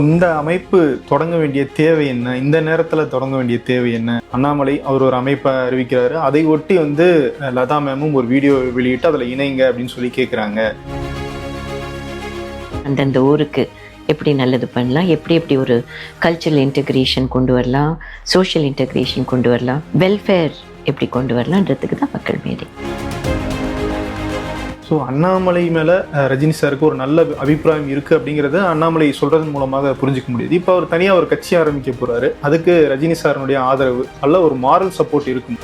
இந்த அமைப்பு தொடங்க வேண்டிய தேவை என்ன, இந்த நேரத்தில் தொடங்க வேண்டிய தேவை என்ன? அண்ணாமலை அவர் ஒரு அமைப்பை அறிவிக்கிறாரு, அதை ஒட்டி லதா மேமும் ஒரு வீடியோ வெளியிட்டு அதில் இணைங்க அப்படின்னு சொல்லி கேட்குறாங்க. அந்தந்த ஊருக்கு எப்படி நல்லது பண்ணலாம், எப்படி ஒரு கல்ச்சரல் இன்டெகிரேஷன் கொண்டு வரலாம், சோஷியல் இன்டெகிரேஷன் கொண்டு வரலாம், வெல்ஃபேர் எப்படி கொண்டு வரலான்றதுக்கு தான் மக்கள் மேடை. ஸோ அண்ணாமலை மேலே ரஜினி சாருக்கு ஒரு நல்ல அபிப்பிராயம் இருக்குது அப்படிங்கிறத அண்ணாமலை சொல்கிறதன் மூலமாக புரிஞ்சிக்க முடியுது. இப்போ அவர் தனியாக ஒரு கட்சி ஆரம்பிக்க போகிறாரு, அதுக்கு ரஜினி சாரனுடைய ஆதரவு நல்ல ஒரு மாரல் சப்போர்ட் இருக்கும்.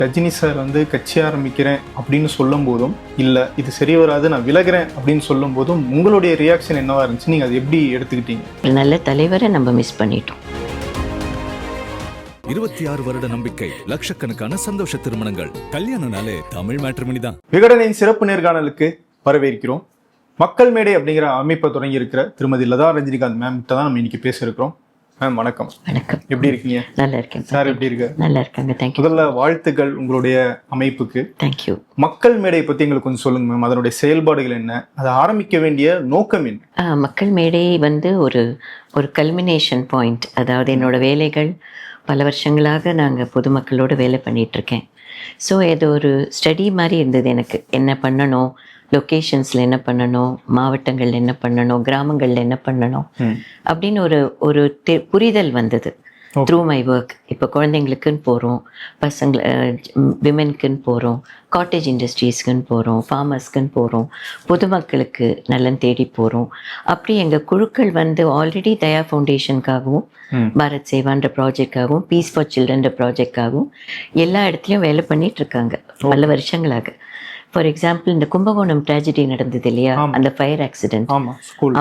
ரஜினி சார் கட்சி ஆரம்பிக்கிறேன் அப்படின்னு சொல்லும் போதும், இல்லை இது சரி வராது நான் விலகிறேன் அப்படின்னு சொல்லும் போதும் உங்களுடைய ரியாக்ஷன் என்னவா இருந்துச்சு? நீங்கள் அதை எப்படி எடுத்துக்கிட்டீங்க? நல்ல தலைவரை நம்ம மிஸ் பண்ணிட்டோம். 26 வருட நம்பிக்கை, லட்சக்கணக்கான சந்தோஷ திருமணங்கள். கல்யாணனாலே தமிழ் மேட்ரிமோனி தான். விகடனின் சிறப்பு நேர்காணலுக்கு வரவேற்கிறோம். மக்கள் மேடை அப்படிங்கிற அமைப்பை தொடங்கி இருக்கிற திருமதி லதா ரஜினிகாந்த் மேம் கிட்ட தான் நம்ம இன்னைக்கு பேச இருக்கிறோம். மேம் வணக்கம். வணக்கம். எப்படி இருக்கீங்க? நல்லா இருக்கேன் சார். எப்படி இருக்கு? நல்லா இருக்காங்க. தேங்க்யூ. முதல்ல வாழ்த்துக்கள் உங்களுடைய அமைப்புக்கு. தேங்க்யூ. மக்கள் மேடை பத்தி எங்களுக்கு கொஞ்சம் சொல்லுங்க மேம். அதனுடைய செயல்பாடுகள் என்ன, அதை ஆரம்பிக்க வேண்டிய நோக்கம் என்ன? மக்கள் மேடை ஒரு கல்மினேஷன் பாயிண்ட். அதாவது என்னோட வேலைகள் பல வருஷங்களாக நாங்கள் பொதுமக்களோடு வேலை பண்ணிகிட்ருக்கேன். ஸோ இது ஒரு ஸ்டடி மாதிரி இருந்தது எனக்கு. என்ன பண்ணணும், லொக்கேஷன்ஸில் என்ன பண்ணணும், மாவட்டங்களில் என்ன பண்ணணும், கிராமங்களில் என்ன பண்ணணும் அப்படின்னு ஒரு புரிதல் வந்தது த்ரூ மை ஒர்க். இப்போ குழந்தைங்களுக்குன்னு போகிறோம், விமென்க்குன்னு போகிறோம், காட்டேஜ் இண்டஸ்ட்ரீஸ்க்குன்னு போகிறோம், ஃபார்மர்ஸ்க்குன்னு போகிறோம், பொதுமக்களுக்கு நலன் தேடி போகிறோம். அப்படி எங்கள் குழுக்கள் ஆல்ரெடி தயா ஃபவுண்டேஷனுக்காகவும் பாரத் சேவான்ற ப்ராஜெக்டாகவும் பீஸ் ஃபார் சில்ட்ரன்ற ப்ராஜெக்டாகவும் எல்லா இடத்துலையும் வேலை பண்ணிகிட்ருக்காங்க பல வருஷங்களாக. ஃபார் எக்ஸாம்பிள், இந்த கும்பகோணம் ட்ராஜடி நடந்தது இல்லையா, அந்த ஃபயர் ஆக்சிடென்ட்.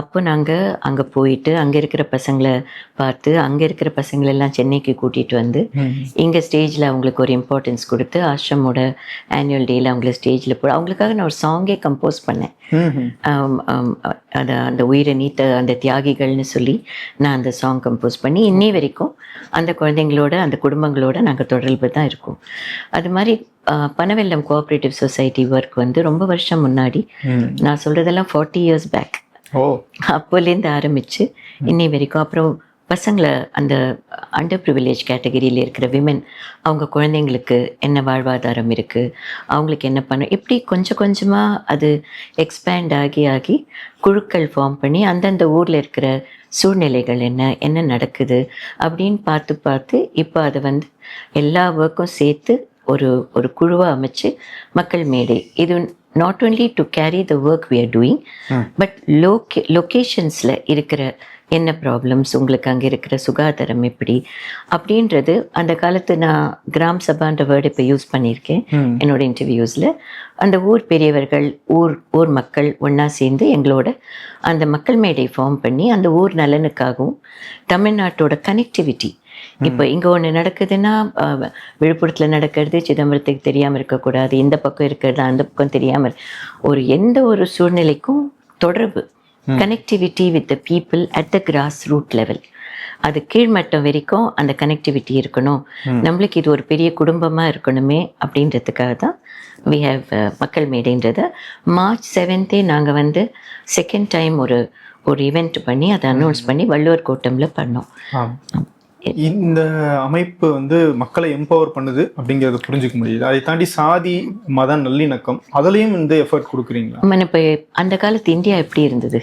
அப்போ நாங்கள் அங்கே போயிட்டு அங்கே இருக்கிற பசங்களை பார்த்து, அங்கே இருக்கிற பசங்களெல்லாம் சென்னைக்கு கூட்டிகிட்டு இங்கே ஸ்டேஜில் அவங்களுக்கு ஒரு இம்பார்ட்டன்ஸ் கொடுத்து ஆஷ்ரமோட ஆனுவல் டேயில் அவங்கள ஸ்டேஜில் அவங்களுக்காக நான் ஒரு சாங்கே கம்போஸ் பண்ணேன். அந்த உயிரை நீத்த அந்த தியாகிகள்னு சொல்லி நான் அந்த சாங் கம்போஸ் பண்ணி இன்னி வரைக்கும் அந்த குழந்தைங்களோட அந்த குடும்பங்களோட நாங்கள் தொடர்பு தான் இருக்கோம். அது மாதிரி பனவெல்லம் கோஆப்ரேட்டிவ் சொசைட்டி ஒர்க் ரொம்ப வருஷம் முன்னாடி, நான் சொல்கிறதெல்லாம் 40 years பேக், அப்போலேருந்து ஆரம்பித்து இன்னி வரைக்கும். அப்புறம் பசங்களை அந்த அண்டர் ப்ரிவிலேஜ் கேட்டகரியில் இருக்கிற விமென், அவங்க குழந்தைங்களுக்கு என்ன வாழ்வாதாரம் இருக்குது, அவங்களுக்கு என்ன பண்ண, இப்படி கொஞ்சம் கொஞ்சமாக அது எக்ஸ்பேண்ட் ஆகி குழுக்கள் ஃபார்ம் பண்ணி அந்தந்த ஊரில் இருக்கிற சூழ்நிலைகள் என்ன நடக்குது அப்படின்னு பார்த்து இப்போ அதை எல்லா ஒர்க்கும் சேர்த்து ஒரு குழுவாக அமைச்சு மக்கள் மேடை. இது not only to carry the work we are doing, but லொக்கேஷன்ஸில் இருக்கிற என்ன ப்ராப்ளம்ஸ், உங்களுக்கு அங்கே இருக்கிற சுகாதாரம் எப்படி அப்படின்றது. அந்த காலத்து நான் கிராம் சபான்ற வேர்டு இப்போ யூஸ் பண்ணியிருக்கேன் என்னோட இன்டர்வியூஸில். அந்த ஊர் பெரியவர்கள், ஊர் மக்கள் ஒன்றா சேர்ந்து எங்களோட அந்த மக்கள் மேடை ஃபார்ம் பண்ணி அந்த ஊர் நலனுக்காகவும் தமிழ்நாட்டோட கனெக்டிவிட்டி. இப்போ இங்கே ஒன்று நடக்குதுன்னா விழுப்புரத்தில் நடக்கிறது சிதம்பரத்துக்கு தெரியாமல் இருக்கக்கூடாது, இந்த பக்கம் இருக்கிறது அந்த பக்கம் தெரியாமல், எந்த ஒரு சூழ்நிலைக்கும் தொடர்பு, connectivity with the people at the grass root level. அது கீழ்மட்டம் வரைக்கும் அந்த கனெக்டிவிட்டி இருக்கணும். நம்மளுக்கு இது ஒரு பெரிய குடும்பமாக இருக்கணுமே அப்படின்றதுக்காக தான் வி ஹேவ் மக்கள் மேடைன்றதை March 7th நாங்கள் செகண்ட் டைம் ஒரு ஈவெண்ட் பண்ணி அதை அனௌன்ஸ் பண்ணி வள்ளுவர் கோட்டமில் பண்ணோம். இந்த அமைப்பு மக்களை எம்பவர் பண்ணுது அப்படிங்கிறத புரிஞ்சுக்க முடியுது. அதை தாண்டி சாதி மத நல்லிணக்கம் அதுலேயும் எஃபர்ட் கொடுக்குறீங்களா? இப்போ அந்த காலத்து இந்தியா எப்படி இருந்தது,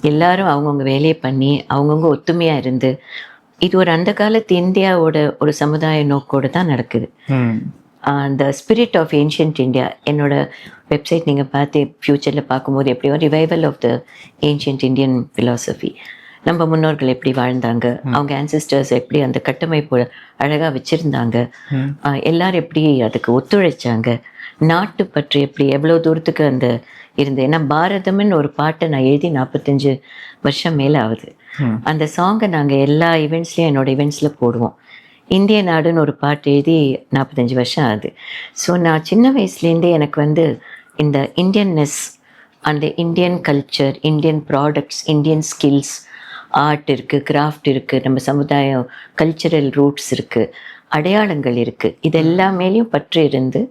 எல்லாரும் அவங்கவுங்க வேலையை பண்ணி அவங்கவுங்க ஒத்துமையாக இருந்து, இது அந்த காலத்து இந்தியாவோட ஒரு சமுதாய நோக்கோடு தான் நடக்குது. அந்த ஸ்பிரிட் ஆஃப் ஏன்ஷியன்ட் இந்தியா, என்னோட வெப்சைட் நீங்கள் பார்த்து ஃப்யூச்சரில் பார்க்கும்போது எப்படியோ revival of the ancient Indian philosophy. நம்ம முன்னோர்கள் எப்படி வாழ்ந்தாங்க, அவங்க ஆன்சிஸ்டர்ஸ் எப்படி அந்த கட்டமைப்பு அழகாக வச்சுருந்தாங்க, எல்லாரும் எப்படி அதுக்கு ஒத்துழைச்சாங்க, நாட்டு பற்றி எப்படி எவ்வளோ தூரத்துக்கு இருந்தது. ஏன்னா பாரதம்னு ஒரு பாட்டை நான் எழுதி 45 வருஷம் மேலே ஆகுது. அந்த சாங்கை நாங்கள் எல்லா ஈவெண்ட்ஸ்லேயும் என்னோட ஈவெண்ட்ஸில் போடுவோம். இந்திய நாடுன்னு ஒரு பாட்டு எழுதி 45 வருஷம் ஆகுது. ஸோ நான் சின்ன வயசுலேருந்தே எனக்கு இந்த இந்தியன்னஸ், அந்த Indian culture, Indian products, Indian skills, art இருக்குது, கிராஃப்ட் இருக்குது, நம்ம சமுதாயம் கல்ச்சரல் ரூட்ஸ் இருக்குது, அடையாளங்கள் இருக்குது, இதெல்லாமேலேயும் பற்று இருந்து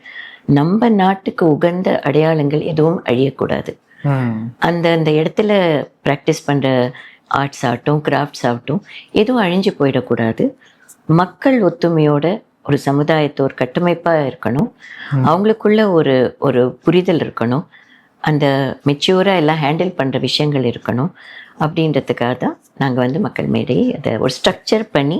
நம்ம நாட்டுக்கு உகந்த அடையாளங்கள் எதுவும் அழியக்கூடாது. அந்த அந்த இடத்துல ப்ராக்டிஸ் பண்ணுற ஆர்ட்ஸ் ஆகட்டும், கிராஃப்ட்ஸ் ஆகட்டும், எதுவும் அழிஞ்சு போயிடக்கூடாது. மக்கள் ஒத்துமையோட ஒரு சமுதாயத்தை ஒரு கட்டமைப்பாக இருக்கணும். அவங்களுக்குள்ள ஒரு ஒரு புரிதல் இருக்கணும். அந்த மெச்சூராக எல்லாம் ஹேண்டில் பண்ணுற விஷயங்கள் இருக்கணும். அப்படின்றதுக்காக தான் நாங்கள் வந்து மக்கள் மேடையை அதை ஒரு ஸ்ட்ரக்சர் பண்ணி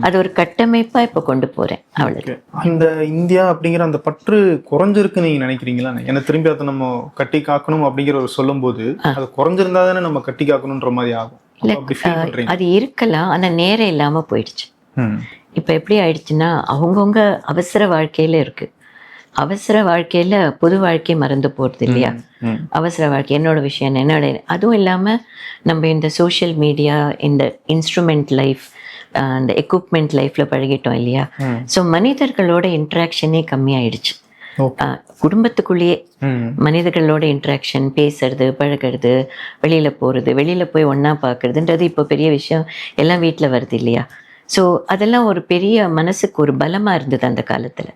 அது ஒரு கட்டமைப்பாக இப்போ கொண்டு போகிறேன். அவ்வளோ. அந்த இந்தியா அப்படிங்கிற அந்த பற்று குறைஞ்சிருக்குன்னு நீங்கள் நினைக்கிறீங்களா? ஏன்னா திரும்பி அதை நம்ம கட்டி காக்கணும் அப்படிங்கிற ஒரு சொல்லும்போது அது குறைஞ்சிருந்தா தானே நம்ம கட்டி காக்கணுன்ற மாதிரி ஆகும். இல்லை, அது இருக்கலாம், ஆனால் நேரம் இல்லாமல் போயிடுச்சு. இப்போ எப்படி ஆயிடுச்சுன்னா, அவங்கவுங்க அவசர வாழ்க்கையில் இருக்குது. அவசர வாழ்க்கையில் பொது வாழ்க்கை மறந்து போகிறது இல்லையா? அவசர வாழ்க்கை என்னோட விஷயம் என்னோட, அதுவும் இல்லாமல் நம்ம இந்த சோஷியல் மீடியா, இந்த இன்ஸ்ட்ருமெண்ட் லைஃப், அந்த எக்யூப்மெண்ட் லைஃப்பில் பழகிட்டோம் இல்லையா? ஸோ மனிதர்களோட இன்ட்ராக்ஷனே கம்மியாயிடுச்சு. குடும்பத்துக்குள்ளேயே மனிதர்களோட இன்ட்ராக்ஷன், பேசுறது, பழகிறது, வெளியில் போகிறது, வெளியில் போய் ஒன்றா பார்க்குறதுன்றது இப்போ பெரிய விஷயம், எல்லாம் வீட்டில் வருது இல்லையா? ஸோ அதெல்லாம் ஒரு பெரிய மனசுக்கு ஒரு பலமாக இருந்தது அந்த காலத்தில்.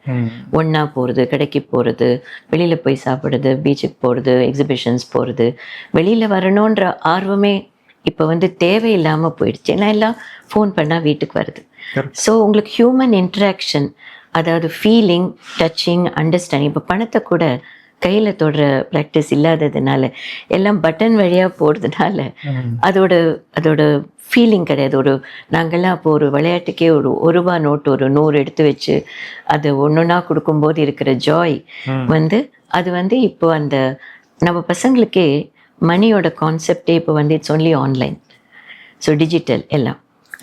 ஒன்றா போகிறது, கடைக்கு போகிறது, வெளியில் போய் சாப்பிட்றது, பீச்சுக்கு போகிறது, எக்ஸிபிஷன்ஸ் போகிறது, வெளியில் வரணுன்ற ஆர்வமே இப்போ வந்து தேவையில்லாமல் போயிடுச்சு. ஏன்னா எல்லாம் ஃபோன் பண்ணால் வீட்டுக்கு வருது. ஸோ உங்களுக்கு ஹியூமன் இன்ட்ராக்ஷன், அதாவது ஃபீலிங், டச்சிங், அண்டர்ஸ்டாண்டிங், இப்போ பணத்தை கூட கையில் தொடுற ப்ராக்டிஸ் இல்லாததுனால, எல்லாம் பட்டன் வழியாக போகிறதுனால அதோட ஃபீலிங் கிடையாது. நாங்கள்லாம் அப்போ ஒரு விளையாட்டுக்கே ஒரு ரூபா நோட்டு ஒரு 100 எடுத்து வச்சு அது ஒன்றா கொடுக்கும்போது இருக்கிற ஜாய் வந்து அது வந்து இப்போ அந்த நம்ம பசங்களுக்கே மணியோட கான்செப்டே இப்போ வந்து it's only online, so digital எல்லாம்.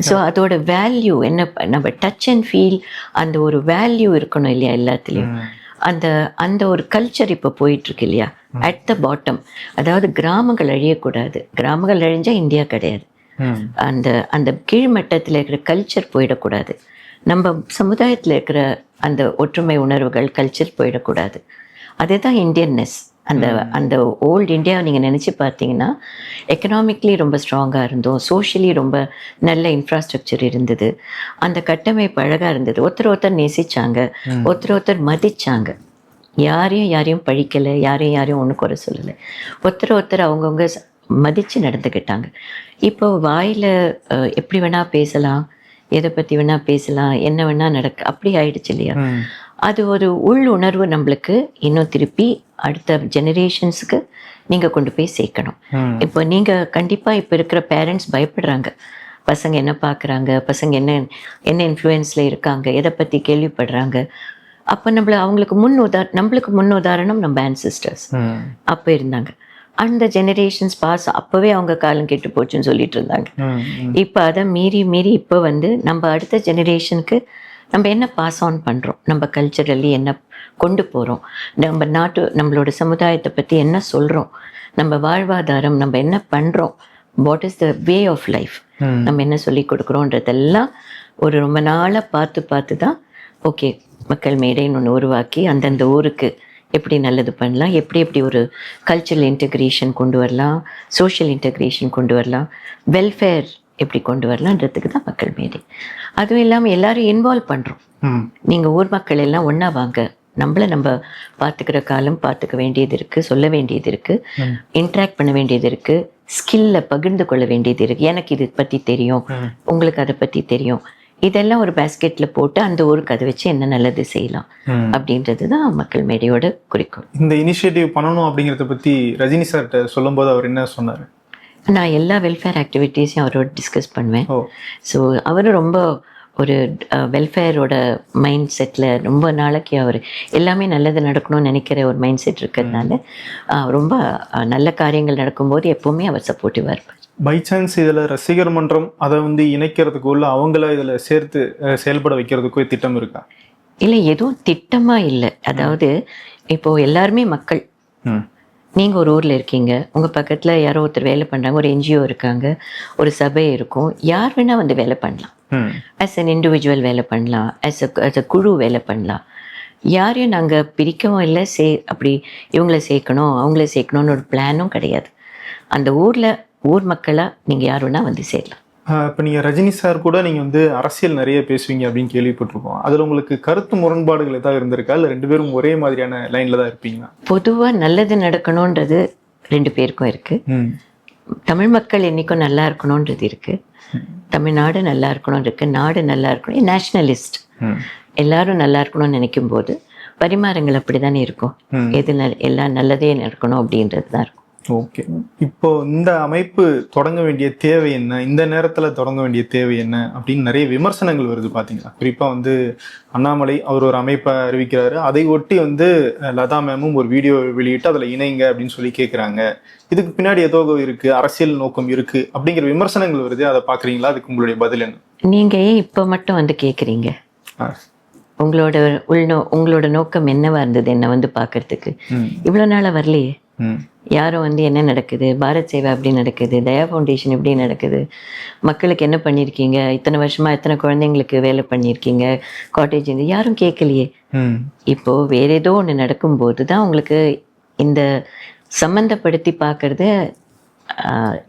ஸோ அதோட வேல்யூ என்ன, நம்ம டச் அண்ட் ஃபீல், அந்த ஒரு வேல்யூ இருக்கணும் இல்லையா எல்லாத்துலேயும். அந்த ஒரு கல்ச்சர் இப்போ போயிட்டுருக்கு இல்லையா, அட் த பாட்டம். அதாவது கிராமங்கள் அழியக்கூடாது, கிராமங்கள் அழிஞ்சால் இந்தியா கிடையாது. அந்த கீழ்மட்டத்தில் இருக்கிற கல்ச்சர் போயிடக்கூடாது, நம்ம சமுதாயத்தில் இருக்கிற அந்த ஒற்றுமை உணர்வுகள், கல்ச்சர் போயிடக்கூடாது. அதுதான் இந்தியன்னஸ். அந்த ஓல்டு இந்தியாவை நீங்கள் நினச்சி பார்த்தீங்கன்னா, எக்கனாமிக்லி ரொம்ப ஸ்ட்ராங்காக இருந்தோம், சோஷியலி ரொம்ப நல்ல இன்ஃப்ராஸ்ட்ரக்சர் இருந்தது, அந்த கட்டமைப்பு அழகாக இருந்தது, ஒருத்தர் நேசிச்சாங்க, ஒருத்தர் மதிச்சாங்க, யாரையும் பழிக்கலை, யாரையும் ஒன்று குறை சொல்லலை, ஒருத்தர் அவங்கவுங்க மதித்து நடந்துக்கிட்டாங்க. இப்போ வாயில் எப்படி வேணால் பேசலாம், எதை பற்றி வேணால் பேசலாம், என்ன வேணால் அப்படி ஆயிடுச்சு இல்லையா? அது ஒரு உள் உணர்வு நம்மளுக்கு இன்னும் திருப்பி அடுத்த ஜெனரேஷன்ஸுக்கு நீங்கள் கொண்டு போய் சேர்க்கணும். இப்போ நீங்கள் கண்டிப்பாக இப்போ இருக்கிற பேரண்ட்ஸ் பயப்படுறாங்க, பசங்க என்ன பார்க்குறாங்க, பசங்க என்ன இன்ஃப்ளூயன்ஸில் இருக்காங்க, எதை பற்றி கேள்விப்படுறாங்க. அப்போ அவங்களுக்கு முன் உதாரணம் நம்ம ஆன்சிஸ்டர்ஸ் அப்போ இருந்தாங்க. அந்த ஜெனரேஷன்ஸ் பாஸ் அப்போவே அவங்க காலம் கெட்டு போச்சுன்னு சொல்லிட்டு இருந்தாங்க. இப்போ அதை மீறி இப்போ வந்து நம்ம அடுத்த ஜெனரேஷனுக்கு நம்ம என்ன பாஸ் ஆன் பண்ணுறோம், நம்ம கல்ச்சரலி என்ன கொண்டு போகிறோம், நம்மளோட சமுதாயத்தை பற்றி என்ன சொல்கிறோம், நம்ம வாழ்வாதாரம் நம்ம என்ன பண்ணுறோம், what is the way of life, நம்ம என்ன சொல்லி கொடுக்குறோன்றதெல்லாம் ஒரு ரொம்ப நாளாக பார்த்து தான் ஓகே மக்கள் மேடைன்னு ஒன்று உருவாக்கி அந்தந்த ஊருக்கு எப்படி நல்லது பண்ணலாம், எப்படி ஒரு கல்ச்சரல் இன்டெக்ரேஷன் கொண்டு வரலாம், சோஷியல் இன்டெக்ரேஷன் கொண்டு வரலாம், வெல்ஃபேர் எப்படி கொண்டு வரலான்றதுக்கு தான் மக்கள் மேடை. அதுவும் இல்லாமல் எல்லாரும் இன்வால்வ் பண்ணுறோம். நீங்கள் ஊர் மக்கள் எல்லாம் ஒன்றா வாங்க, நம்ம பார்த்துக்கிற காலம் பார்த்துக்க வேண்டியது இருக்குது, சொல்ல வேண்டியது இருக்குது, இன்ட்ராக்ட் பண்ண வேண்டியது இருக்குது, ஸ்கில்ல பகிர்ந்து கொள்ள வேண்டியது இருக்குது. எனக்கு இது பற்றி தெரியும், உங்களுக்கு அதை பற்றி தெரியும், இதெல்லாம் ஒரு பேஸ்கெட்டில் போட்டு அந்த ஊருக்கு அதை வச்சு என்ன நல்லது செய்யலாம் அப்படின்றது தான் மக்கள் மேடையோட குறிக்கோள். இந்த இனிஷியேட்டிவ் பண்ணணும் அப்படிங்கிறத பற்றி ரஜினி சார்கிட்ட சொல்லும்போது அவர் என்ன சொன்னார்? நான் எல்லா வெல்ஃபேர் ஆக்டிவிட்டீஸையும் அவரோட டிஸ்கஸ் பண்ணுவேன். ஸோ அவரும் ரொம்ப ஒரு வெல்ஃபேரோட மைண்ட் செட்டில் ரொம்ப நாளைக்கு அவர் எல்லாமே நல்லது நடக்கணும்னு நினைக்கிற ஒரு மைண்ட் செட் இருக்கிறதுனால ரொம்ப நல்ல காரியங்கள் நடக்கும்போது எப்போவுமே அவர் சப்போர்ட்டிவாக இருப்பார். பை சான்ஸ் இதில் ரசிகர் மன்றம் அதை வந்து இணைக்கிறதுக்குள்ள அவங்கள இதில் சேர்த்து செயல்பட வைக்கிறதுக்கு திட்டம் இருக்கா? இல்லை, எதுவும் திட்டமாக இல்லை. அதாவது இப்போது எல்லாருமே மக்கள், நீங்கள் ஒரு ஊரில் இருக்கீங்க, உங்கள் பக்கத்தில் யாரோ ஒருத்தர் வேலை பண்ணுறாங்க, ஒரு என்ஜிஓ இருக்காங்க, ஒரு சபை இருக்கும், யார் வேணால் வந்து வேலை பண்ணலாம். ஆஸ் அன் இண்டிவிஜுவல் வேலை பண்ணலாம், ஆஸ் அ குழு வேலை பண்ணலாம். யாரையும் நாங்கள் பிரிக்கவும் இல்லை, அப்படி இவங்கள சேர்க்கணும் அவங்கள சேர்க்கணும்னு ஒரு பிளானும் கிடையாது. அந்த ஊர் மக்களாக நீங்கள் யார் வேணால் வந்து சேரலாம். இப்போ நீங்கள் ரஜினி சார் கூட நீங்கள் வந்து அரசியல் நிறைய பேசுவீங்க அப்படின்னு கேள்விப்பட்டிருக்கோம். அதில் உங்களுக்கு கருத்து முரண்பாடுகள் ஏதாவது இருந்திருக்கா, இல்லை 2 பேரும் ஒரே மாதிரியான லைனில் தான் இருப்பீங்களா? பொதுவாக நல்லது நடக்கணுன்றது 2 பேருக்கும் இருக்குது. ம். தமிழ் மக்கள் என்றைக்கும் நல்லா இருக்கணுன்றது இருக்குது, தமிழ்நாடு நல்லா இருக்கணும் இருக்குது, நாடு நல்லா இருக்கணும், நேஷ்னலிஸ்ட் ம். எல்லாரும் நல்லா இருக்கணும்னு நினைக்கும் போது பரிமாறங்கள் அப்படி தானே இருக்கும். எது எல்லாம் நல்லதே நடக்கணும் அப்படின்றது தான் இருக்கும். ஓகே. இப்போ இந்த அமைப்பு தொடங்க வேண்டிய தேவை என்ன, இந்த நேரத்துல தொடங்க வேண்டிய தேவை என்ன அப்படின்னு நிறைய விமர்சனங்கள் வருது பாத்தீங்களா. குறிப்பா வந்து அண்ணாமலை அவர் ஒரு அமைப்பை அறிவிக்கிறாரு, அதை ஒட்டி வந்து லதா மேமும் ஒரு வீடியோ வெளியிட்டு அதுல இணைங்க அப்படின்னு சொல்லி கேட்குறாங்க. இதுக்கு பின்னாடி ஏதோ இருக்கு, அரசியல் நோக்கம் இருக்கு அப்படிங்கிற விமர்சனங்கள் வருது. அதை பாக்குறீங்களா? அதுக்கு உங்களுடைய பதில் என்ன? நீங்க ஏன் இப்போ மட்டும் வந்து கேட்குறீங்க? உங்களோட உங்களோட நோக்கம் என்னவா இருந்தது என்ன வந்து பார்க்கறதுக்கு? இவ்வளோ நாளாக வரலையே. யாரும் வந்து என்ன நடக்குது, பாரத் சேவா எப்படி நடக்குது, தயா ஃபவுண்டேஷன் எப்படி நடக்குது, மக்களுக்கு என்ன பண்ணியிருக்கீங்க, இத்தனை வருஷமா எத்தனை குழந்தைங்களுக்கு வேலை பண்ணியிருக்கீங்க, காட்டேஜ், யாரும் கேட்கலையே. இப்போ வேற ஏதோ ஒன்று நடக்கும்போது தான் உங்களுக்கு இந்த சம்பந்தப்படுத்தி பார்க்கறது.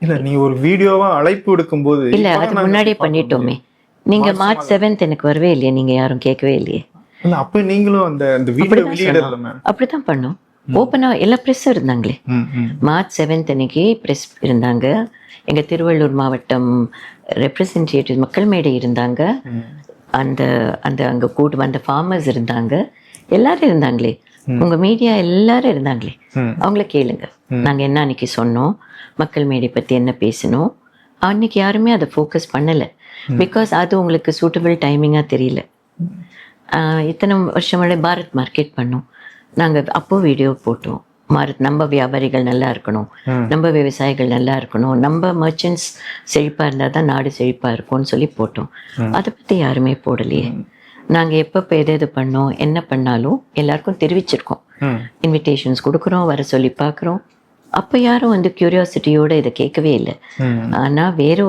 இல்ல, நீ ஒரு வீடியோவா அழைப்பு விடுக்கும் போது இல்ல, அது முன்னாடியே பண்ணிட்டோமே. நீங்க மார்ச் 7 எனக்கு வரவே இல்லையே, நீங்க யாரும் கேட்கவே இல்லையே. இல்ல, அப்ப நீங்களும் அந்த வீடியோ வெளியிடல மேம். அப்படிதான் பண்ணோம். ஓப்பனா எல்லா ப்ரெஸ்ஸும் இருந்தாங்களே. மார்ச் 7 அன்னைக்கு ப்ரெஸ் இருந்தாங்க, எங்க திருவள்ளூர் மாவட்டம் ரெப்ரசன்டேட்டிவ் மக்கள் மேடை இருந்தாங்க, அந்த அந்த அங்க கூட்டு வந்த ஃபார்மர்ஸ் இருந்தாங்க, எல்லாரும் இருந்தாங்களே, உங்க மீடியா எல்லாரும் இருந்தாங்களே. அவங்கள கேளுங்க, நாங்க என்ன அன்னைக்கு சொன்னோம், மக்கள் மேடை பத்தி என்ன பேசணும். அன்னைக்கு யாருமே அதை ஃபோக்கஸ் பண்ணல. பிகாஸ் அது உங்களுக்கு சூட்டபிள் டைமிங்காக தெரியல. இத்தனை வருஷம் பாரத் மார்க்கெட் பண்ணோம் நாங்கள், அப்போ வீடியோ போட்டோம். நம்ம வியாபாரிகள் நல்லா இருக்கணும், நம்ம விவசாயிகள் நல்லா இருக்கணும், நம்ம மர்ச்சன்ட்ஸ் செழிப்பாக இருந்தால் தான் நாடு செழிப்பாக இருக்கும்னு சொல்லி போட்டோம். அதை பற்றி யாருமே போடலையே. நாங்கள் எப்பப்போ எது பண்ணோம், என்ன பண்ணாலும் எல்லாருக்கும் தெரிவிச்சிருக்கோம், இன்விடேஷன்ஸ் கொடுக்குறோம், வர சொல்லி பார்க்குறோம். அப்போ யாரும் வந்து க்யூரியாசிட்டியோடு இதை கேட்கவே இல்லை. ஆனால் வேற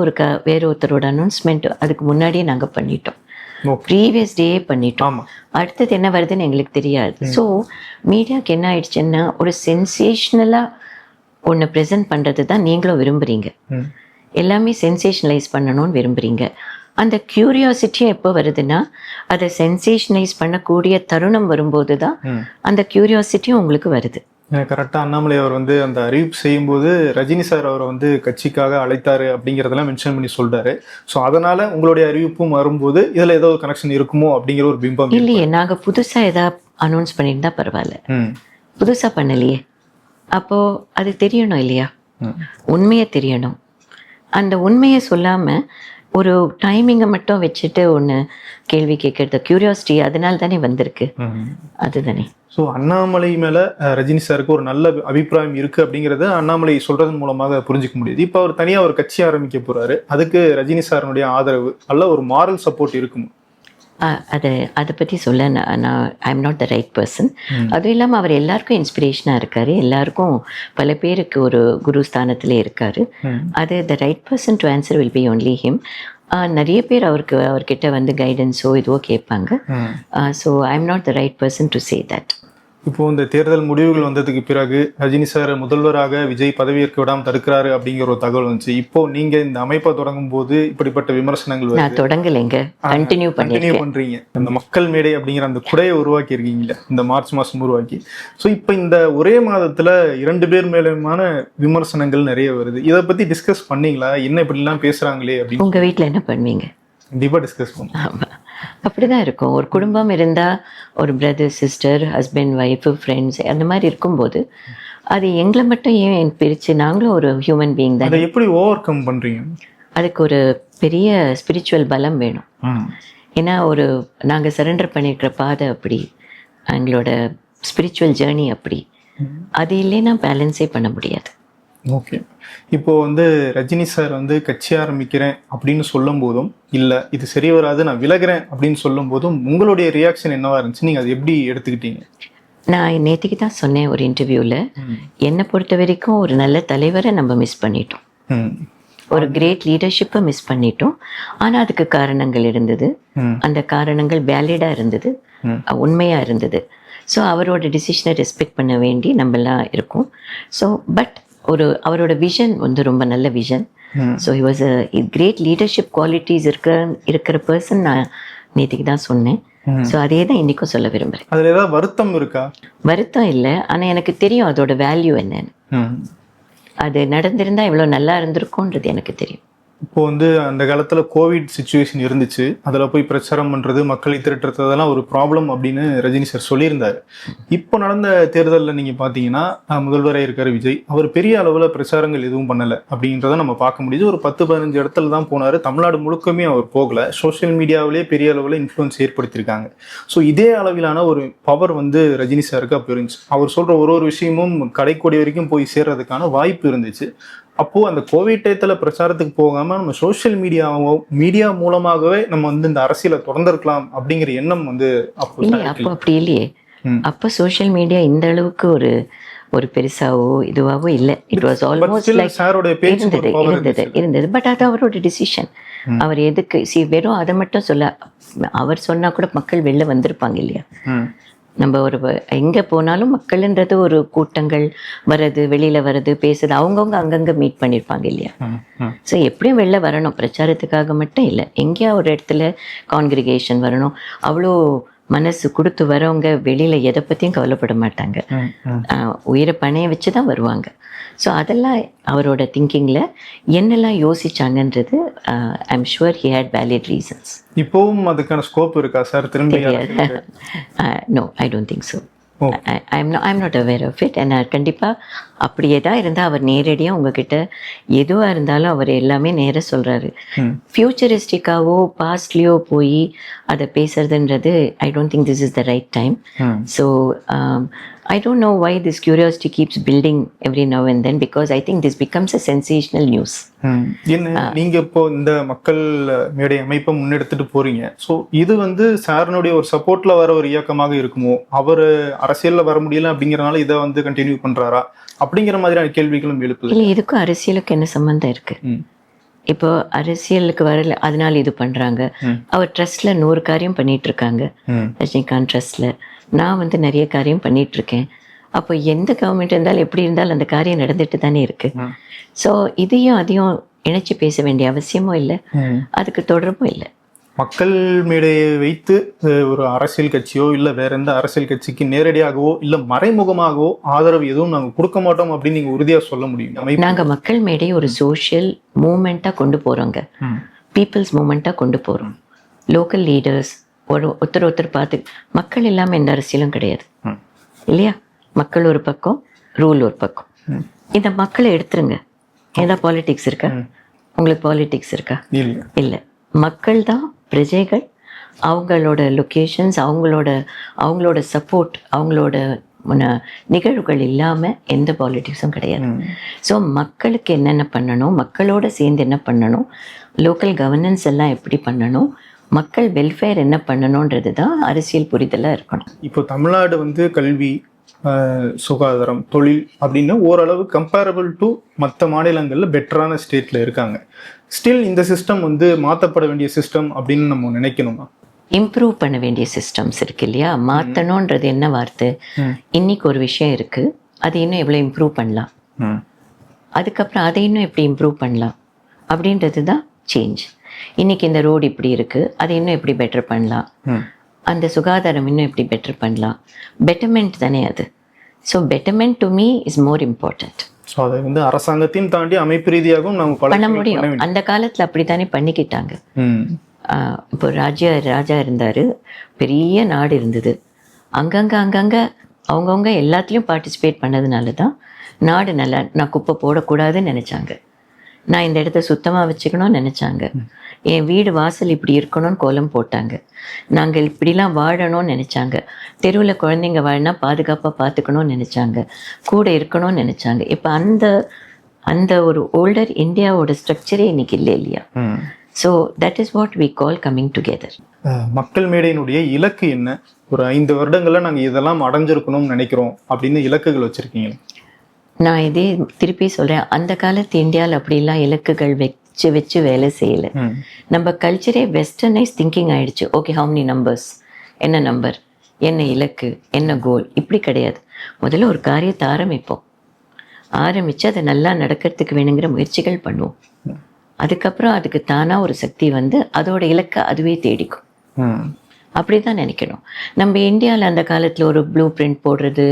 ஒருத்தரோட அனௌன்ஸ்மெண்ட் அதுக்கு முன்னாடியே நாங்கள் பண்ணிட்டோம், ப்ரீவியஸ் டே பண்ணிட்டோம். அடுத்தது என்ன வருதுன்னு எங்களுக்கு தெரியாது. ஸோ மீடியாவுக்கு என்ன ஆயிடுச்சுன்னா, ஒரு சென்சேஷ்னலாக ஒன்று ப்ரெசென்ட் பண்ணுறது தான் நீங்களும் விரும்புகிறீங்க. எல்லாமே சென்சேஷனலைஸ் பண்ணணும்னு விரும்புகிறீங்க. அந்த க்யூரியாசிட்டியும் எப்போ வருதுன்னா, அதை சென்சேஷனலைஸ் பண்ணக்கூடிய தருணம் வரும்போது தான் அந்த க்யூரியாசிட்டியும் உங்களுக்கு வருது. கரெக்டாக அண்ணாமலை அவர் வந்து அந்த அறிவிப்பு செய்யும்போது ரஜினி சார் அவரை வந்து கட்சிக்காக அழைத்தாரு அப்படிங்கிறதெல்லாம் மென்ஷன் பண்ணி சொல்றாரு. ஸோ அதனால உங்களுடைய அறிவிப்பும் வரும்போது இதில் ஏதோ கனெக்ஷன் இருக்குமோ அப்படிங்கிற ஒரு பிம்பம். இல்லையே, நாங்கள் புதுசாக ஏதாவது அனௌன்ஸ் பண்ணியிருந்தா பரவாயில்ல, புதுசாக பண்ணலையே. அப்போது அது தெரியணும் இல்லையா, உண்மையை தெரியணும். அந்த உண்மையை சொல்லாமல் ஒரு டைமிங்கை மட்டும் வச்சுட்டு ஒன்று கேள்வி கேட்கறது க்யூரியாசிட்டி அதனால தானே வந்திருக்கு, அதுதானே. ஸோ அண்ணாமலை மேலே ரஜினி சாருக்கு ஒரு நல்ல அபிப்பிராயம் இருக்குது அப்படிங்கிறத அண்ணாமலை சொல்கிறதன் மூலமாக புரிஞ்சிக்க முடியுது. இப்போ அவர் தனியாக ஒரு கட்சி ஆரம்பிக்க போகிறாரு, அதுக்கு ரஜினி சாரனுடைய ஆதரவு நல்ல ஒரு மாரல் சப்போர்ட் இருக்குமா? அதை பற்றி சொல்ல நான் I am not the right person. அதுவும் இல்லாமல் அவர் எல்லாருக்கும் இன்ஸ்பிரேஷனாக இருக்கார், எல்லாருக்கும் பல பேருக்கு ஒரு குரு ஸ்தானத்திலே இருக்கார். அது the right person to answer will be only him. நிறைய பேர் அவர்கிட்ட வந்து கைடன்ஸோ இதுவோ கேட்பாங்க. So I am not the right person to say that. இப்போ இந்த தேர்தல் முடிவுகள் வந்ததுக்கு பிறகு ரஜினி சார் முதல்வராக விஜய் பதவியேற்க விடாமல் தடுக்கிறாரு அப்படிங்கிற ஒரு தகவல் வந்துச்சு. இப்போ நீங்க இந்த அமைப்பை தொடங்கும் போது இப்படிப்பட்ட விமர்சனங்கள் நான் தொடங்கலைங்க, கண்டினியூ பண்றீங்க. இந்த மக்கள் மேடை அப்படிங்கிற அந்த குடையை உருவாக்கி இருக்கீங்களா, இந்த மார்ச் மாசம் உருவாக்கி. ஸோ இப்போ இந்த ஒரே மாதத்துல 2 பேர் மேலுமான விமர்சனங்கள் நிறைய வருது. இதை பத்தி டிஸ்கஸ் பண்ணீங்களா? என்ன இப்படிலாம் பேசுறாங்களே அப்படின்னு உங்க வீட்டில் என்ன பண்ணுவீங்க? கண்டிப்பா டிஸ்கஸ் பண்ணுவோம். அப்படிதான் இருக்கும். ஒரு குடும்பம் இருந்தால் ஒரு brother sister husband wife friends அந்த மாதிரி இருக்கும்போது அது எங்களை மட்டும் ஏன் பிரித்து, நாங்களும் ஒரு ஹியூமன் பீயிங் தான். அதை எப்படி ஓவர் கம் பண்ணுறீங்க? அதுக்கு ஒரு பெரிய ஸ்பிரிச்சுவல் பலம் வேணும். ஏன்னா நாங்கள் சரண்டர் பண்ணியிருக்கிற பாதை அப்படி, எங்களோட ஸ்பிரிச்சுவல் ஜேர்னி அப்படி, அது இல்லைன்னா பேலன்ஸே பண்ண முடியாது. ஓகே. இப்போ வந்து ரஜினி சார் வந்து கட்சி ஆரம்பிக்கிறேன் அப்படின்னு சொல்லும் போதும், இல்லை இது சரி வராது நான் விலகிறேன் அப்படின்னு சொல்லும் போதும் உங்களுடைய ரியாக்ஷன் என்னவா இருந்துச்சு? நீங்கள் அதை எப்படி எடுத்துக்கிட்டீங்க? நான் நேற்றுக்கு தான் சொன்னேன் ஒரு இன்டர்வியூவில், என்னை பொறுத்த வரைக்கும் ஒரு நல்ல தலைவரை நம்ம மிஸ் பண்ணிட்டோம், ஒரு கிரேட் லீடர்ஷிப்பை மிஸ் பண்ணிட்டோம். ஆனால் அதுக்கு காரணங்கள் இருந்தது, அந்த காரணங்கள் வேலிடாக இருந்தது, உண்மையாக இருந்தது. ஸோ அவரோட டிசிஷனை ரெஸ்பெக்ட் பண்ண வேண்டி நம்மலாம் இருக்கோம். ஸோ பட் அவரோட விஷன் வந்து ரொம்ப நல்ல vision. So he was a great leadership qualities இருக்கிற பர்சன் நான் நேற்றுக்கு தான் சொன்னேன். ஸோ அதே தான் இன்றைக்கும் சொல்ல விரும்புகிறேன். அதில் ஏதாவது வருத்தம் இருக்கா? வருத்தம் இல்லை, ஆனால் எனக்கு தெரியும் அதோட வேல்யூ என்னன்னு. அது நடந்திருந்தா எவ்வளோ நல்லா இருந்திருக்கும்ன்றது எனக்கு தெரியும். இப்போ வந்து அந்த காலத்துல கோவிட் சுச்சுவேஷன் இருந்துச்சு, அதுல போய் பிரச்சாரம் பண்றது, மக்களை திரட்டுறதெல்லாம் ஒரு ப்ராப்ளம் அப்படின்னு ரஜினி சார் சொல்லியிருந்தாரு. இப்போ நடந்த தேர்தலில் நீங்க பாத்தீங்கன்னா முதல்வராக இருக்காரு விஜய், அவர் பெரிய அளவுல பிரச்சாரங்கள் எதுவும் பண்ணல அப்படின்றத நம்ம பார்க்க முடியுது. ஒரு 10-15 இடத்துல தான் போனாரு. தமிழ்நாடு முழுக்கமே அவர் போகல. சோஷியல் மீடியாவிலேயே பெரிய அளவுல இன்ஃப்ளூயன்ஸ் ஏற்படுத்தியிருக்காங்க. ஸோ இதே அளவிலான ஒரு பவர் வந்து ரஜினி சாருக்கு அப்போ இருந்துச்சு. அவர் சொல்ற ஒரு விஷயமும் கடைக்கோடி வரைக்கும் போய் சேர்றதுக்கான வாய்ப்பு இருந்துச்சு. அப்போ அந்த கோவிட் டயத்துல பிரச்சாரத்துக்கு போகாம நம்ம சோஷியல் மீடியா மூலமாகவே நம்ம வந்து இந்த அரசியலை தொடர்ந்திருக்கலாம் அப்படிங்கிற எண்ணம் வந்து இல்லையே, அப்போ அப்படி இல்லையே. அப்போ சோஷியல் மீடியா இந்த அளவுக்கு ஒரு பெருசாவோ இதுவாவோ இல்லை. இட் வாஸ் ஆல்மோஸ்ட் லைக் இருந்தது. பட் அது அவரோட டிசிஷன். அவர் எதுக்கு வெறும் அதை மட்டும் அவர் சொன்னா கூட மக்கள் வெளில வந்திருப்பாங்க இல்லையா. நம்ம எங்கே போனாலும் மக்கள்ன்றது ஒரு கூட்டங்கள் வர்றது, வெளியில் வர்றது, பேசுறது, அவங்கவுங்க அங்கங்கே மீட் பண்ணியிருப்பாங்க இல்லையா. ஸோ எப்படியும் வெளில வரணும், பிரச்சாரத்துக்காக மட்டும் இல்லை, எங்கேயா ஒரு இடத்துல கான்கிரிகேஷன் வரணும். அவ்வளோ மனசு கொடுத்து வரவங்க வெளியில் எதை பற்றியும் கவலைப்பட மாட்டாங்க. உயிரை பணைய வச்சு தான் வருவாங்க. ஸோ அதெல்லாம் அவரோட திங்கிங்கில் என்னெல்லாம் யோசிச்சாங்கன்றது I'm sure he had valid reasons. இப்போவும் அதுக்கான ஸ்கோப் இருக்கா சார் திரும்பி? No, I don't think so. I'm not aware of it. And கண்டிப்பாக அப்படியே தான் இருந்தால் அவர் நேரடியாக உங்ககிட்ட எதுவாக இருந்தாலும் அவர் எல்லாமே நேராக சொல்கிறாரு. ஃப்யூச்சரிஸ்டிக்காவோ பாஸ்ட்லேயோ போய் அதை பேசுறதுன்றது I don't think this is the right time. So I don't know why this curiosity keeps building every now and then, because I think this becomes a sensational news. நீங்க இப்போ இந்த மக்கள் மேடை அமைப்பை முன்னெடுத்துட்டு போறீங்க. ஸோ இது வந்து சாரனுடைய ஒரு சப்போர்ட்ல வர ஒரு இயக்கமாக இருக்குமோ, அவர் அரசியல்ல வர முடியல அப்படிங்கறதுனால இதை வந்து கண்டினியூ பண்றாரா அப்படிங்கிற மாதிரியான கேள்விகளும் எழுப்புது. இல்லை, இதுக்கும் அரசியலுக்கு என்ன சம்பந்தம் இருக்கு? இப்போ அரசியலுக்கு வரல அதனால இது பண்றாங்க. அவர் ட்ரஸ்ட்ல 100 காரியம் பண்ணிட்டு இருக்காங்க, ரஜினிகாந்த் ட்ரஸ்ட்ல. நான் வந்து நிறைய காரியம் பண்ணிட்டு இருக்கேன். அப்போ எந்த கவர்மெண்ட் இருந்தாலும் எப்படி இருந்தாலும் அந்த காரியம் நடந்துட்டு தானே இருக்கு. ஸோ இதையும் அதையும் இணைச்சு பேச வேண்டிய அவசியமும் இல்லை, அதுக்கு தொடர்பும் இல்லை. மக்கள் மேடையை வைத்து ஒரு அரசியல் கட்சியோ இல்லை வேற எந்த அரசியல் கட்சிக்கு நேரடியாகவோ இல்லை மறைமுகமாகவோ ஆதரவு எதுவும் நாங்கள் கொடுக்க மாட்டோம் அப்படின்னு நீங்க உறுதியா சொல்ல முடியும்? நாங்கள் மக்கள் மேடை ஒரு சோஷியல் மூமெண்டா கொண்டு போறோங்க, பீப்புள்ஸ் மூமெண்டா கொண்டு போறோம். லோக்கல் லீடர்ஸ் ஒருத்தர் பார்த்து, மக்கள் இல்லாமல் எந்த அரசியலும் கிடையாது இல்லையா. மக்கள் ஒரு பக்கம், ரூல் ஒரு பக்கம். இந்த மக்களை எடுத்துருங்க, ஏதா பாலிடிக்ஸ் இருக்கா? உங்களுக்கு பாலிடிக்ஸ் இருக்கா? இல்லை. மக்கள் தான் பிரஜைகள். அவங்களோட லொக்கேஷன்ஸ், அவங்களோட சப்போர்ட், அவங்களோட நிகழ்வுகள் இல்லாமல் எந்த பாலிடிக்ஸும் கிடையாது. ஸோ மக்களுக்கு என்னென்ன பண்ணணும், மக்களோட சேர்ந்து என்ன பண்ணணும், லோக்கல் கவர்னன்ஸ் எல்லாம் எப்படி பண்ணணும், மக்கள் வெல்ஃபேர் என்ன பண்ணணுன்றது தான் அரசியல் புரிதலாக இருக்கணும். இப்போ தமிழ்நாடு வந்து கல்வி, சுகாதாரம், தொழில் அப்படின்னு ஓரளவு கம்பேரபிள் டு மற்ற மாநிலங்களில் பெட்டரான ஸ்டேட்டில் இருக்காங்க. ஸ்டில் இந்த சிஸ்டம் வந்து மாற்றப்பட வேண்டிய சிஸ்டம் அப்படின்னு நம்ம நினைக்கணுமா? இம்ப்ரூவ் பண்ண வேண்டிய சிஸ்டம்ஸ் இருக்கு இல்லையா. மாற்றணுன்றது என்ன வார்த்தை? இன்னைக்கு ஒரு விஷயம் இருக்குது, அது இன்னும் எவ்வளோ இம்ப்ரூவ் பண்ணலாம், அதுக்கப்புறம் அதை இன்னும் எப்படி இம்ப்ரூவ் பண்ணலாம் அப்படின்றது தான் சேஞ்ச். இன்னைக்கு இந்த ரோடு இப்படி இருக்குது, அதை இன்னும் எப்படி பெட்டர் பண்ணலாம், அந்த சுகாதாரம் இன்னும் எப்படி பெட்டர் பண்ணலாம், பெட்டர்மெண்ட் தானே அது. So betterment to me is more important. So அதை வந்து அரசாங்கத்தையும் தாண்டி அமைப்பு ரீதியாகவும் நம்ம பண்ண முடியும். அந்த காலத்தில் அப்படி தானே பண்ணிக்கிட்டாங்க. இப்போ ராஜா இருந்தார், பெரிய நாடு இருந்தது, அங்கங்கே அவங்கவுங்க எல்லாத்துலேயும் பார்ட்டிசிபேட் பண்ணதுனால தான் நாடு நல்லா. நான் குப்பை போடக்கூடாதுன்னு நினச்சாங்க, நான் இந்த இடத்த சுத்தமாக வச்சுக்கணும்னு நினச்சாங்க, என் வீடு வாசல் இப்படி இருக்கணும்னு கோலம் போட்டாங்க, நாங்கள் இப்படிலாம் வாழணும்னு நினச்சாங்க, தெருவில் குழந்தைங்க வாழினா பாதுகாப்பாக பார்த்துக்கணும்னு நினச்சாங்க, கூட இருக்கணும்னு நினச்சாங்க. இப்போ அந்த ஒரு ஓல்டர் இந்தியாவோட ஸ்ட்ரக்சரே இன்னைக்கு இல்லை இல்லையா. So that is what we call coming together. மக்கள் மேடையினுடைய இலக்கு என்ன? ஒரு 5 வருடங்களில் நாங்கள் இதெல்லாம் அடைஞ்சிருக்கணும்னு நினைக்கிறோம் அப்படின்னு இலக்குகள் வச்சுருக்கீங்க? நான் இதே திருப்பி சொல்கிறேன், அந்த காலத்து இந்தியாவில் அப்படிலாம் இலக்குகள் வச்சு வேலை செய்யலை. நம்ம கல்ச்சரே வெஸ்டர்னைஸ் திங்கிங் ஆயிடுச்சு. ஓகே, ஹவு மெனி நம்பர்ஸ், என்ன நம்பர், என்ன இலக்கு, என்ன கோல், இப்படி கிடையாது. முதல்ல ஒரு காரியத்தை ஆரம்பித்து அதை நல்லா நடக்கிறதுக்கு வேணுங்கிற முயற்சிகள் பண்ணுவோம். அதுக்கப்புறம் அதுக்கு தானாக ஒரு சக்தி வந்து அதோட இலக்கை அதுவே தேடிக்கும். அப்படி தான் நினைக்கணும். நம்ம இந்தியாவில் அந்த காலத்தில் ஒரு ப்ளூ பிரிண்ட் போடுறது,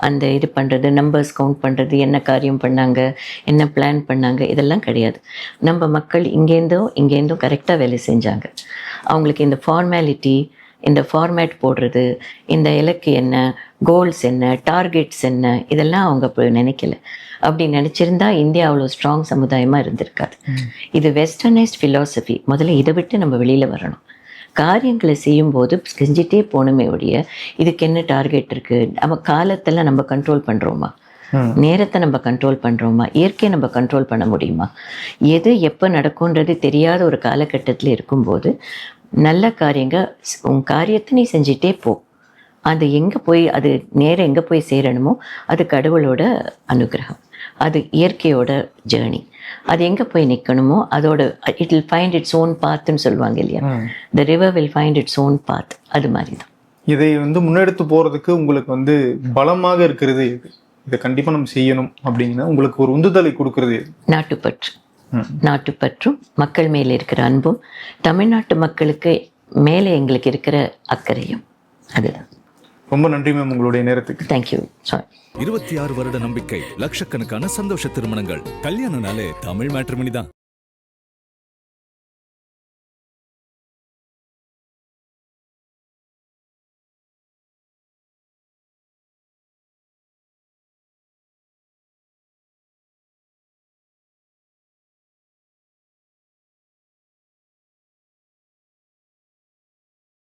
அந்த இது பண்ணுறது, நம்பர்ஸ் கவுண்ட் பண்ணுறது, என்ன காரியம் பண்ணாங்க, என்ன பிளான் பண்ணாங்க, இதெல்லாம் கிடையாது. நம்ம மக்கள் இங்கேருந்தும் கரெக்டாக வேலை செஞ்சாங்க. அவங்களுக்கு இந்த ஃபார்மாலிட்டி, இந்த ஃபார்மேட் போடுறது, இந்த இலக்கு என்ன, கோல்ஸ் என்ன, டார்கெட்ஸ் என்ன, இதெல்லாம் அவங்க இப்போ நினைக்கல. அப்படி நினச்சிருந்தா இந்தியா அவ்வளோ ஸ்ட்ராங் சமுதாயமாக இருந்திருக்காது. இது வெஸ்டர்னைஸ்ட் ஃபிலாசபி. முதல்ல இதை விட்டு நம்ம வெளியில் வரணும். காரியங்களை செய்யும்போது செஞ்சுட்டே போகணுமே ஒழிய இதுக்கு என்ன டார்கெட் இருக்குது, நம்ம காலத்தெல்லாம் நம்ம கண்ட்ரோல் பண்ணுறோமா, நேரத்தை நம்ம கண்ட்ரோல் பண்ணுறோமா, இயற்கையை நம்ம கண்ட்ரோல் பண்ண முடியுமா? எது எப்போ நடக்கும்ன்றது தெரியாத ஒரு காலகட்டத்தில் இருக்கும்போது நல்ல உன் காரியத்தை நீ செஞ்சிட்டே போ. அது எங்கே போய் அது நேரம் எங்கே போய் சேரணுமோ அது கடவுளோட அனுகிரகம், அது இயற்கையோட ஜேர்னி. அது எங்கே போய் நிற்கணுமோ அதோட it will find its own பாத்துன்னு சொல்லுவாங்க இல்லையா, the river will find its own path. அது மாதிரி தான் இதை முன்னெடுத்து போகிறதுக்கு உங்களுக்கு பலமாக இருக்கிறது எது? இதை கண்டிப்பாக நம்ம செய்யணும் அப்படின்னா உங்களுக்கு ஒரு உந்துதலை கொடுக்கறது எது? நாட்டுப்பற்றும் மக்கள் மேலே இருக்கிற அன்பும் தமிழ்நாட்டு மக்களுக்கு மேலே எங்களுக்கு இருக்கிற அக்கறையும். அதுதான். ரொம்ப நன்றி மேம் உங்களுடைய நேரத்துக்கு. தேங்க்யூ. 26 வருட நம்பிக்கை, லட்சக்கணக்கான சந்தோஷ திருமணங்கள். கல்யாணம்னாலே தமிழ் மேட்ரிமோனி தான்.